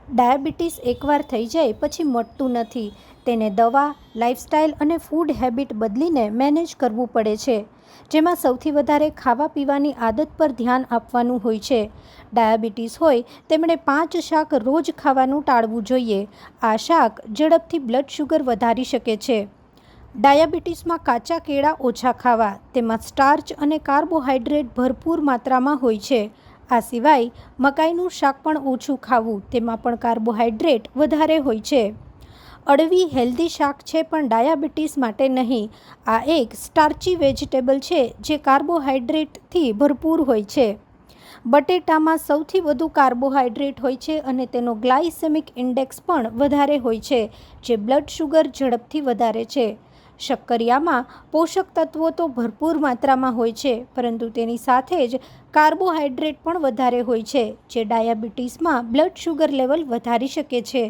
Diabetes એકવાર થઈ જાય પછી મટતું નથી. તેને દવા, લાઇફસ્ટાઇલ અને ફૂડ હેબિટ બદલીને મેનેજ કરવું પડે છે, જેમાં સૌથી વધારે ખાવા પીવાની આદત પર ધ્યાન આપવાનું હોય છે. ડાયાબિટીસ હોય તેમણે 5 શાક રોજ ખાવાનું ટાળવું જોઈએ. આ શાક ઝડપથી બ્લડ શુગર વધારી શકે છે. ડાયાબિટીસમાં કાચા કેળા ઓછા ખાવા. તેમાં સ્ટાર્ચ અને કાર્બોહાઈડ્રેટ ભરપૂર માત્રામાં હોય છે. આ સિવાય મકાઈનું શાક પણ ઓછું ખાવું. તેમાં પણ કાર્બોહાઈડ્રેટ વધારે હોય છે. અળવી હેલ્ધી શાક છે પણ ડાયાબિટીસ માટે નહીં. આ એક સ્ટાર્ચી વેજીટેબલ છે જે કાર્બોહાઈડ્રેટથી ભરપૂર હોય છે. બટેટામાં સૌથી વધુ કાર્બોહાઈડ્રેટ હોય છે અને તેનો ગ્લાયસેમિક ઇન્ડેક્સ પણ વધારે હોય છે, જે બ્લડ શુગર ઝડપથી વધારે છે. શક્કરિયામાં પોષક તત્વો તો ભરપૂર માત્રામાં હોય છે, પરંતુ તેની સાથે જ કાર્બોહાઈડ્રેટ પણ વધારે હોય છે, જે ડાયાબિટીસમાં બ્લડ શુગર લેવલ વધારી શકે છે.